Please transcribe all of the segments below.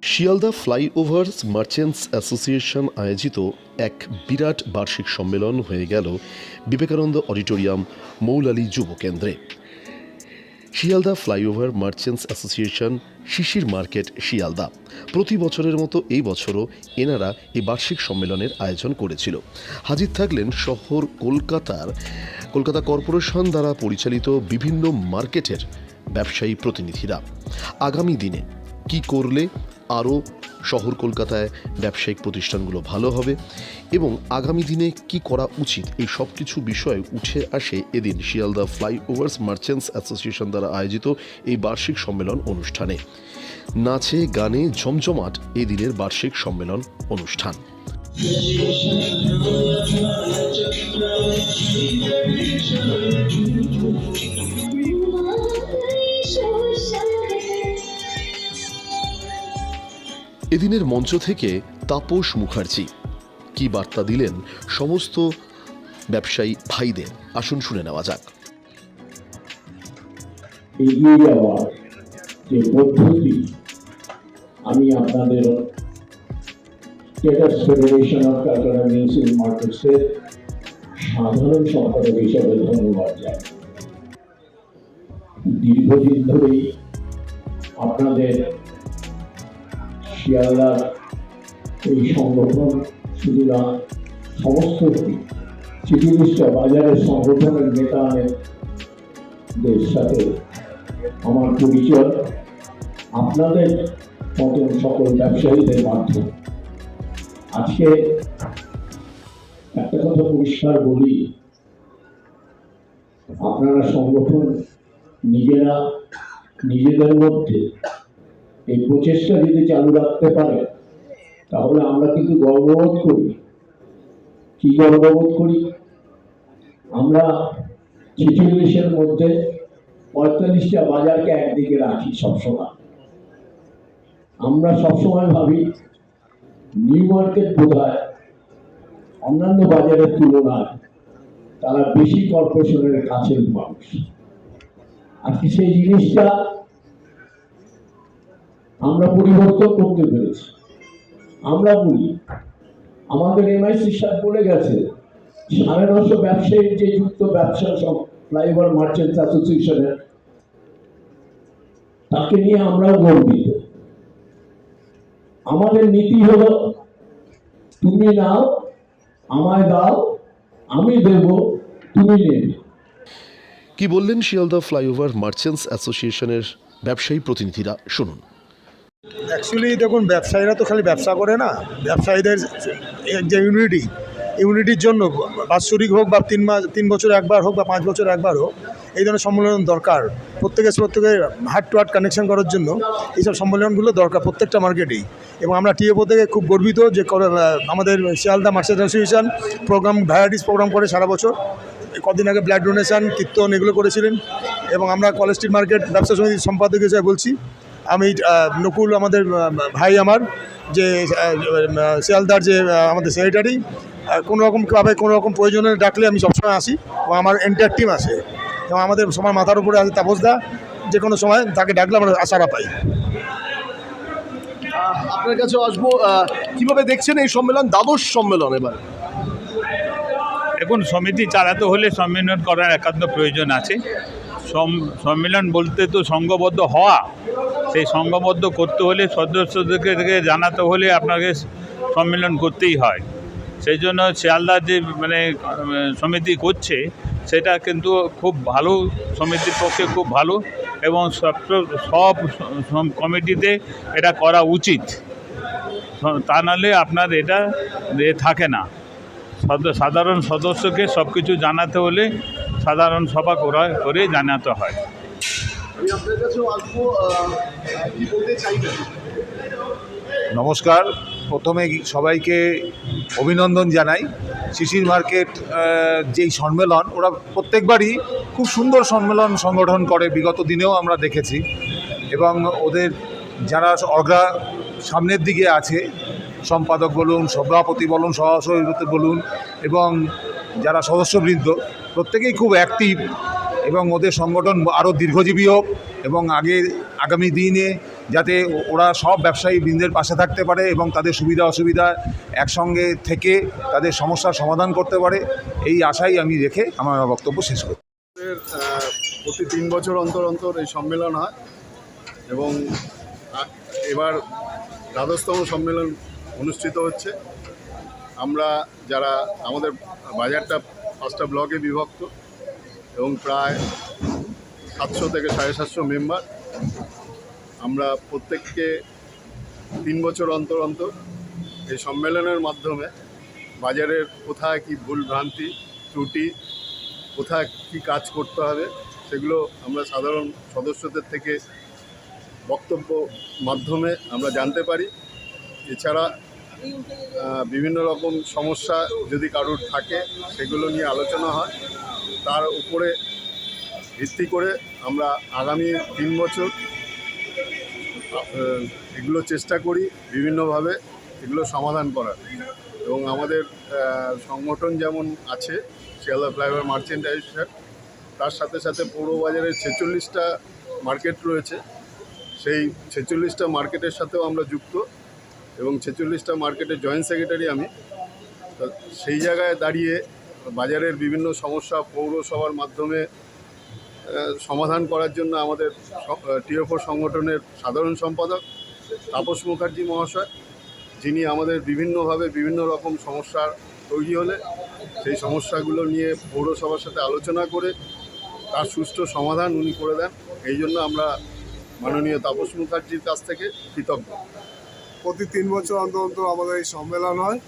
Sealdah ফ্লাইওভার্স merchants association আয়োজিত এক বিরাট বার্ষিক সম্মেলন হয়ে গেল বিবেকানন্দ অডিটোরিয়াম মৌলালী যুব কেন্দ্রে। শিয়ালদা ফ্লাইওভার মার্চেন্টস অ্যাসোসিয়েশন শিশির মার্কেট শিয়ালদা প্রতি বছরের মতো এই বছরও এনারা এই বার্ষিক সম্মেলনের আয়োজন করেছিল। হাজির থাকলেন শহর কলকাতা কর্পোরেশন দ্বারা পরিচালিত বিভিন্ন মার্কেটের ব্যবসায়ী প্রতিনিধিরা। আগামী দিনে কি করলে আরও শহর কলকাতায় ব্যবসায়িক প্রতিষ্ঠানগুলো ভালো হবে এবং আগামী দিনে কি করা উচিত, এই সব কিছু বিষয় উঠে আসে এদিন শিয়ালদা ফ্লাইওভার্স মার্চেন্টস অ্যাসোসিয়েশন দ্বারা আয়োজিত এই বার্ষিক সম্মেলন অনুষ্ঠানে। নাচে গানে জমজমাট এই দিনের বার্ষিক সম্মেলন অনুষ্ঠান। এদিনের মঞ্চ থেকে তাপস মুখার্জি কি বার্তা দিলেন সমস্ত ব্যবসায়ী ভাইদের, আসুন শুনে নেওয়া যাক। এগিয়ে যাওয়ার যে পদ্ধতি আমি আপনাদের traders federation of Calcutta municipal মার্কেটসের সাধারণ সম্পাদক হিসাবে ধন্যবাদ জানাই। দীর্ঘদিন ধরেই আপনাদের শিয়ালদার এই সংগঠন শুধু না, সমস্ত চিকিৎসা বাজারের সংগঠনের নেতাদের সাথে আমার পরিচয় আপনাদের মতন সকল ব্যবসায়ীদের মাধ্যমে। আজকে একটা কথা পরিষ্কার বলি, আপনারা সংগঠন নিজেদের মধ্যে এই প্রচেষ্টা যদি চালু রাখতে পারে তাহলে আমরা কিন্তু গর্ববোধ করি। কি গর্ববোধ করি? আমরা 46-এর মধ্যে 45টা বাজারকে একদিকে রাখি সবসময়। আমরা সবসময় ভাবি নিউ মার্কেট বোধহয় অন্যান্য বাজারের তুলনায় তারা বেশি কর্পোরেশনের কাছের মানুষ। আজকে সেই জিনিসটা আমরা পরিবর্তন করতে পেরেছি। আমরা বলি, আমাদের এমআইসি সাহেব বলে গেছে 950 ব্যবসায়ীর যে যুক্ত ব্যবসা ফ্লাইওভার মার্চেন্টস অ্যাসোসিয়েশনের, তাকে নিয়ে আমরাও গর্বিত। আমাদের নীতি হলো তুমি নাও, আমায় দাও, আমি দেব, তুমি নেবে। কি বললেন শিয়ালদা ফ্লাইওভার মার্চেন্টস অ্যাসোসিয়েশনের ব্যবসায়ী প্রতিনিধিরা, শুনুন। অ্যাকচুয়ালি দেখুন, ব্যবসায়ীরা তো খালি ব্যবসা করে না, ব্যবসায়ীদের যে ইউনিটির জন্য বাৎসরিক হোক বা 3 বছর একবার হোক বা 5 বছর একবার হোক, এই ধরনের সম্মেলন দরকার। প্রত্যেকের হার্ট টু হার্ট কানেকশন করার জন্য এইসব সম্মেলনগুলো দরকার প্রত্যেকটা মার্কেটেই। এবং আমরা টিএফও থেকে খুব গর্বিত যে আমাদের Sealdah merchants association varieties programme করে সারা বছর। কদিন আগে ব্লাড ডোনেশন, কীর্তন এগুলো করেছিলেন। এবং আমরা কলেজ স্ট্রিট মার্কেট ব্যবসা সমিতির সম্পাদক হিসেবে বলছি, আমি নকুল আমাদের ভাই, আমার যে শিয়ালদার যে আমাদের সেক্রেটারি, কোনো রকম প্রয়োজনে ডাকলে আমি সবসময় আসি এবং আমার এন্টায়ার টিম আসে। এবং আমাদের সবার মাথার উপরে আছে তাপসদা, যে কোনো সময় তাকে ডাকলে আমরা আশারা পাই। আপনার কাছে আসবো, কীভাবে দেখছেন এই সম্মেলন, দ্বাদশ সম্মেলন? এবার এখন সমিতি চালাতে হলে সম্মেলন করার একান্ত প্রয়োজন আছে। সম্মেলন বলতে তো সংঘবদ্ধ হওয়া, সেই সংঘবদ্ধ করতে হলে সদস্যদেরকে জানাতে হলে আপনাকে সম্মেলন করতেই হয়। সেই জন্য শিয়ালদার যে সমিতি করছে সেটা কিন্তু খুব ভালো, সমিতির পক্ষে খুব ভালো এবং সব কমিটিতে এটা করা উচিত। তা নাহলে আপনার এটা থাকে না। সাধারণ সদস্যকে সব কিছু জানাতে হলে সাধারণ সভা করে জানাতে হয়। নমস্কার, প্রথমে সবাইকে অভিনন্দন জানাই। শিশির মার্কেট যেই সম্মেলন, ওরা প্রত্যেকবারই খুব সুন্দর সম্মেলন সংগঠন করে, বিগত দিনেও আমরা দেখেছি। এবং ওদের যারা সামনের দিকে আছে, সম্পাদক বলুন, সভাপতি বলুন, সহসভাপতি বলুন, এবং যারা সদস্যবৃন্দ, প্রত্যেকেই খুব অ্যাক্টিভ এবং ওদের সংগঠন আরও দীর্ঘজীবী হোক এবং আগামী দিনে যাতে ওরা সব ব্যবসায়ী বৃন্দের পাশে থাকতে পারে এবং তাদের সুবিধা অসুবিধা একসঙ্গে থেকে তাদের সমস্যার সমাধান করতে পারে, এই আশাই আমি রেখে আমার বক্তব্য শেষ করি। প্রতি 3 বছর অন্তর অন্তর এই সম্মেলন হয় এবং এবার দ্বাদশতম সম্মেলন অনুষ্ঠিত হচ্ছে। আমরা যারা আমাদের বাজারটা 5টা ব্লকে বিভক্ত এবং প্রায় 700 থেকে 750 মেম্বার। আমরা প্রত্যেককে 3 বছর অন্তর অন্তর এই সম্মেলনের মাধ্যমে বাজারের কোথায় কি ভুল ভ্রান্তি ত্রুটি, কোথায় কি কাজ করতে হবে সেগুলো আমরা সাধারণ সদস্যদের থেকে বক্তব্য মাধ্যমে আমরা জানতে পারি। এছাড়া বিভিন্ন রকম সমস্যা যদি কারোর থাকে সেগুলো নিয়ে আলোচনা হয়। তার উপরে ভিত্তি করে আমরা আগামী 3 বছর এগুলো চেষ্টা করি বিভিন্নভাবে এগুলো সমাধান করার। এবং আমাদের সংগঠন যেমন আছে শিয়ালদা ফ্লাইওভার মার্চেন্ট অ্যাসোসিয়েশন, তার সাথে সাথে পৌর বাজারের 46টা মার্কেট রয়েছে। সেই 46টা মার্কেটের সাথেও আমরা যুক্ত এবং 46টা মার্কেটের জয়েন্ট সেক্রেটারি আমি। তো সেই জায়গায় দাঁড়িয়ে বাজারের বিভিন্ন সমস্যা পৌরসভার মাধ্যমে সমাধান করার জন্য আমাদের টিএফও সংগঠনের সাধারণ সম্পাদক তাপস মুখার্জি মহাশয়, যিনি আমাদের বিভিন্নভাবে বিভিন্ন রকম সমস্যা তৈরি হলে সেই সমস্যাগুলো নিয়ে পৌরসভার সাথে আলোচনা করে তার সুষ্ঠু সমাধান উনি করে দেন। এই জন্য আমরা মাননীয় তাপস মুখার্জির কাছ থেকে কৃতজ্ঞ। প্রতি 3 বছর অন্তর অন্তর আমাদের এই সম্মেলন হয়।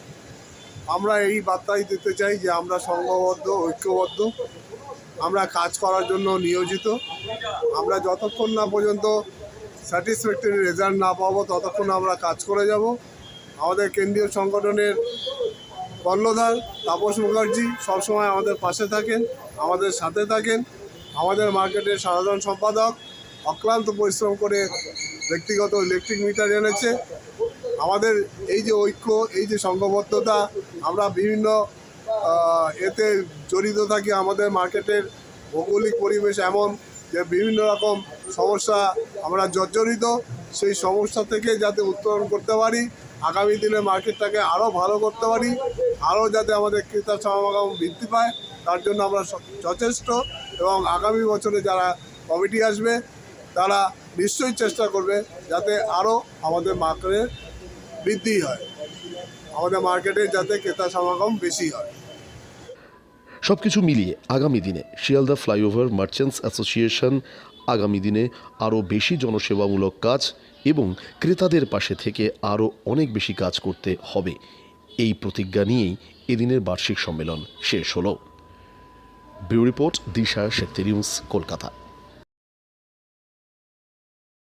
আমরা এই বার্তাই দিতে চাই যে আমরা সংঘবদ্ধ, ঐক্যবদ্ধ, আমরা কাজ করার জন্য নিয়োজিত। আমরা যতক্ষণ না পর্যন্ত স্যাটিসফ্যাক্টরি রেজাল্ট না পাবো ততক্ষণ আমরা কাজ করে যাব। আমাদের কেন্দ্রীয় সংগঠনের কর্ণধার তাপস মুখার্জি সবসময় আমাদের পাশে থাকেন, আমাদের সাথে থাকেন। আমাদের মার্কেটের সাধারণ সম্পাদক অক্লান্ত পরিশ্রম করে ব্যক্তিগত ইলেকট্রিক মিটার এনেছে। আমাদের এই যে ঐক্য, এই যে সংঘবদ্ধতা, আমরা বিভিন্ন এতে জড়িত থাকি। আমাদের মার্কেটের ভৌগোলিক পরিবেশ এমন যে বিভিন্ন রকম সমস্যা আমরা জর্জরিত। সেই সমস্যা থেকে যাতে উত্তরণ করতে পারি, আগামী দিনে মার্কেটটাকে আরও ভালো করতে পারি, আরও যাতে আমাদের ক্রেতা সমাগম বৃদ্ধি পায়, তার জন্য আমরা যথেষ্ট। এবং আগামী বছরে যারা কমিটি আসবে তারা নিশ্চয়ই চেষ্টা করবে যাতে আরও আমাদের মার্কেটে বৃদ্ধি হয়, আমাদের মার্কেটে যাতে ক্রেতা সমাগম বেশি হয়। সবকিছু মিলিয়ে আগামী দিনে শিয়ালদা ফ্লাইওভার মার্চেন্টস অ্যাসোসিয়েশন আগামী দিনে আরও বেশি জনসেবামূলক কাজ এবং ক্রেতাদের পাশে থেকে আরও অনেক বেশি কাজ করতে হবে, এই প্রতিজ্ঞা নিয়েই এদিনের বার্ষিক সম্মেলন শেষ হলো। ব্যুরো রিপোর্ট, দিশা শক্তি নিউজ, কলকাতা।